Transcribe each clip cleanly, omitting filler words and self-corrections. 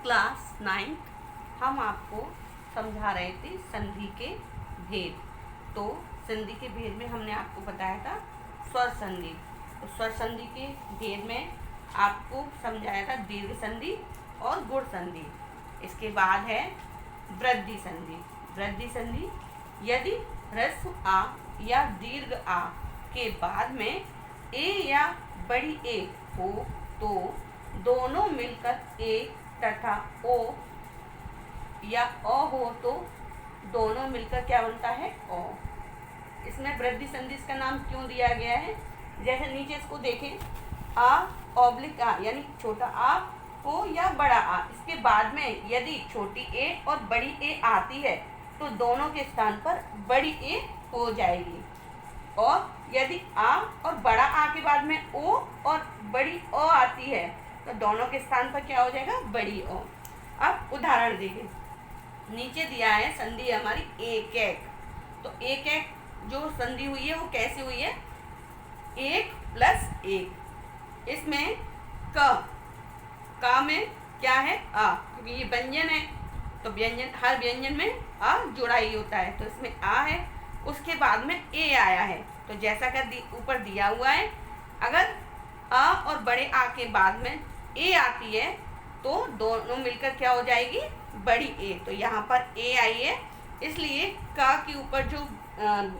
Class 9 हम आपको समझा रहे थे संधि के भेद। तो संधि के भेद में हमने आपको बताया था स्वर संधि। तो स्वर संधि के भेद में आपको समझाया था दीर्घ संधि और गुण संधि। इसके बाद है वृद्धि संधि। वृद्धि संधि यदि ह्रस्व आ या दीर्घ आ के बाद में ए या बड़ी ए हो तो दोनों मिलकर ए तथा ओ या अ हो तो दोनों मिलकर क्या बनता है ओ। इसमें वृद्धि संधि इसका नाम क्यों दिया गया है, जैसे नीचे इसको देखें, आ ऑब्लिक आ यानी छोटा आ हो या बड़ा आ, इसके बाद में यदि छोटी ए और बड़ी ए आती है तो दोनों के स्थान पर बड़ी ए हो जाएगी। और यदि आ और बड़ा आ के बाद में ओ और बड़ी ओ आती है तो दोनों के स्थान पर क्या हो जाएगा, बड़ी ओ। अब उदाहरण देखें, नीचे दिया है संधि हमारी एक एक। तो एक एक जो संधि हुई है वो कैसे हुई है, एक प्लस एक। इसमें का में क्या है आ, क्योंकि ये व्यंजन है तो व्यंजन हर व्यंजन में आ जुड़ा ही होता है। तो इसमें आ है, उसके बाद में ए आया है। तो जैसा कर ऊपर दिया हुआ है, अगर आ और बड़े आ के बाद में ए आती है तो दोनों मिलकर क्या हो जाएगी, बड़ी ए। तो यहाँ पर ए आई है, इसलिए का के ऊपर जो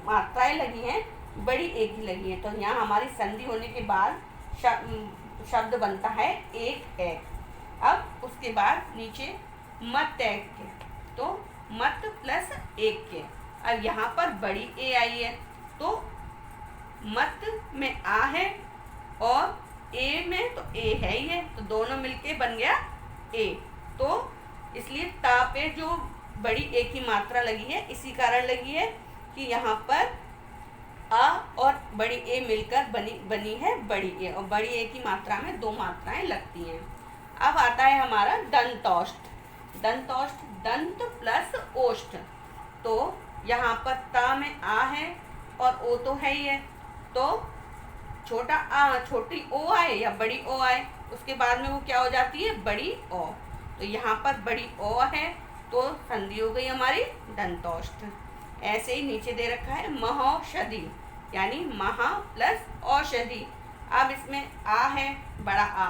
मात्राएं लगी हैं बड़ी ए की लगी है। तो यहाँ हमारी संधि होने के बाद शब्द बनता है एक एक। अब उसके बाद नीचे मत एक के, तो मत प्लस एक के। अब यहाँ पर बड़ी ए आई है तो मत में आ है और ए में तो ए है ही है, तो दोनों मिलके बन गया ए। तो इसलिए ता पे जो बड़ी ए की मात्रा लगी है इसी कारण लगी है कि यहाँ पर आ और बड़ी ए मिलकर बनी है बड़ी ए, और बड़ी ए की मात्रा में दो मात्राएं लगती हैं। अब आता है हमारा दंतौष्ठ। दंतौष्ठ दंत प्लस ओष्ठ। तो यहाँ पर ता में आ है और ओ तो है ही है, तो छोटा आ छोटी ओ आए या बड़ी ओ आए उसके बाद में वो क्या हो जाती है, बड़ी ओ। तो यहाँ पर बड़ी ओ है तो संधि हो गई हमारी दंतौष्ठ। ऐसे ही नीचे दे रखा है महौषधि यानी महा प्लस औषधि। अब इसमें आ है बड़ा आ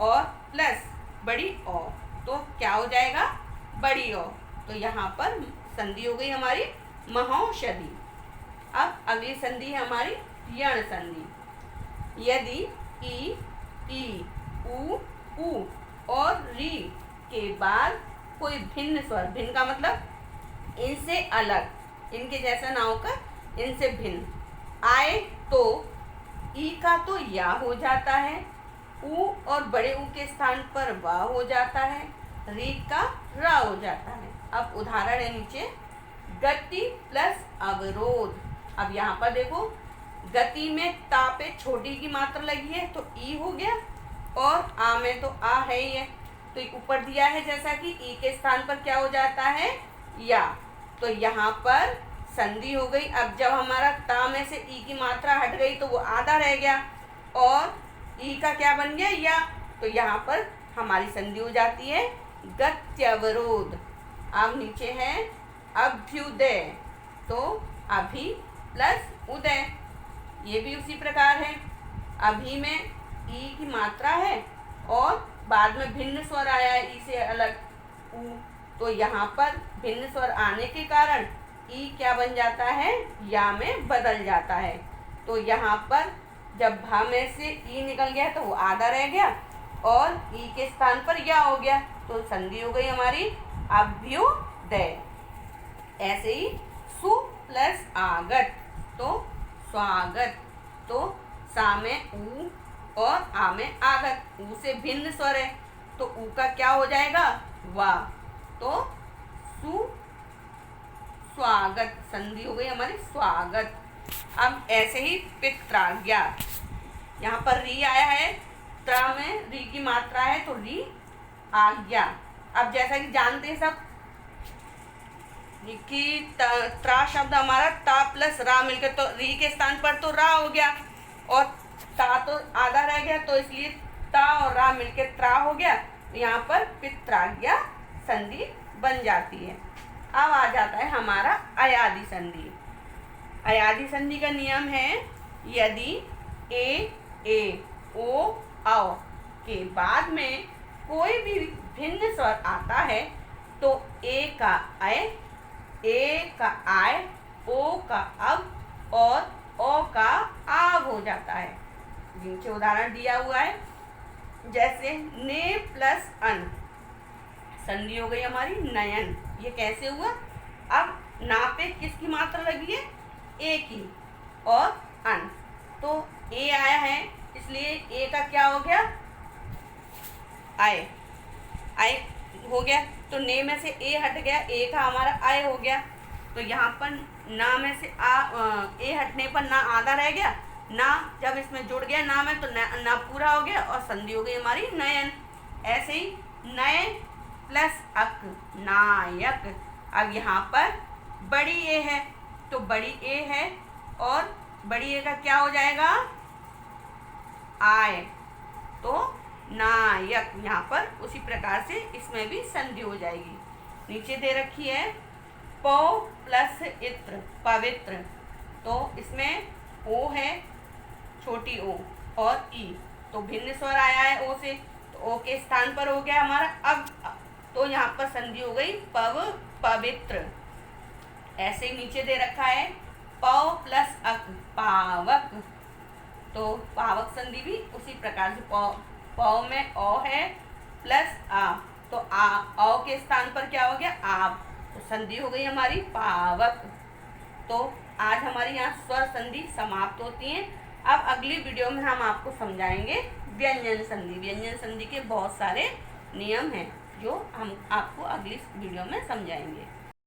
और प्लस बड़ी ओ, तो क्या हो जाएगा, बड़ी ओ। तो यहाँ पर संधि हो गई हमारी महौषधि। अब अगली संधि है हमारी यण संधि। यदि ई उ और री के बाद कोई भिन्न स्वर, भिन्न का मतलब इनसे अलग, इनके जैसा ना होकर इनसे भिन्न आए तो ई का तो या हो जाता है, उ और बड़े ऊ के स्थान पर वा हो जाता है, री का रा हो जाता है। अब उदाहरण है नीचे, गति प्लस अवरोध। अब यहाँ पर देखो, गति में ता पे छोटी की मात्रा लगी है तो ई हो गया, और आ में तो आ है ही है, तो ऊपर दिया है जैसा कि ई के स्थान पर क्या हो जाता है, या। तो यहाँ पर संधि हो गई। अब जब हमारा ता में से ई की मात्रा हट गई तो वो आधा रह गया और ई का क्या बन गया, या। तो यहाँ पर हमारी संधि हो जाती है गत्यवरोध। अब नीचे है अभ्युदय, तो अभि प्लस उदय, ये भी उसी प्रकार है। अभी में ई की मात्रा है और बाद में भिन्न स्वर आया है ई से अलग उ, तो यहाँ पर भिन्न स्वर आने के कारण ई क्या बन जाता है, या में बदल जाता है। तो यहाँ पर जब भा में से ई निकल गया तो वो आधा रह गया और ई के स्थान पर या हो गया, तो संधि हो गई हमारी अभ्युदय। ऐसे ही सु प्लस आगत, तो स्वागत। तो सा में ऊ और आ में आगत, ऊ से भिन्न स्वर है तो ऊ का क्या हो जाएगा, वा। तो सु स्वागत, संधि हो गई हमारी स्वागत। अब ऐसे ही पित्राज्ञा, यहाँ पर री आया है, त्रा में री की मात्रा है तो री आज्ञा। अब जैसा कि जानते हैं सब कि त्रा शब्द हमारा ता प्लस रा मिलकर, तो री के स्थान पर तो रा हो गया और ता तो आधा रह गया, तो इसलिए ता और रा मिलकर त्रा हो गया। तो यहाँ पर पित्राज्ञा संधि बन जाती है। अब आ जाता है हमारा अयादि संधि। अयादि संधि का नियम है, यदि ए ओ औ के बाद में कोई भी भिन्न स्वर आता है तो ए का अय, ए का आय, ओ का अब और ओ का आव हो जाता है। जिनके उदाहरण दिया हुआ है, जैसे ने प्लस अन, संधि हो गई हमारी नयन। ये कैसे हुआ? अब ना पे किसकी मात्रा लगी है? ए की, और अन, तो ए आया है इसलिए ए का क्या हो गया? आय। आय हो गया तो ने में से ए हट गया, ए का हमारा आय हो गया। तो यहाँ पर ना में से ए हटने पर ना आधा रह गया, ना जब इसमें जुड़ गया ना में तो ना पूरा हो गया और संधि हो गई हमारी नयन। ऐसे ही नय प्लस अक, नायक। अब यहाँ पर बड़ी ए है तो बड़ी ए है और बड़ी ए का क्या हो जाएगा? आय, तो नायक। यहाँ पर उसी प्रकार से इसमें भी संधि हो जाएगी। नीचे दे रखी है पौ प्लस इत्र, पवित्र। तो इसमें ओ है, छोटी ओ और ई, तो भिन्न स्वर आया है ओ से, तो ओ के स्थान पर हो गया हमारा अब, तो यहाँ पर संधि हो गई पवित्र। ऐसे ही नीचे दे रखा है पौ प्लस अक, पावक। तो पावक संधि भी उसी प्रकार से पौ में ओ है प्लस आ, तो औ के स्थान पर क्या हो गया? आव, तो संधि हो गई हमारी पावक। तो आज हमारी यहाँ स्वर संधि समाप्त होती है। अब अगली वीडियो में हम आपको समझाएंगे व्यंजन संधि। व्यंजन संधि के बहुत सारे नियम हैं जो हम आपको अगली वीडियो में समझाएंगे।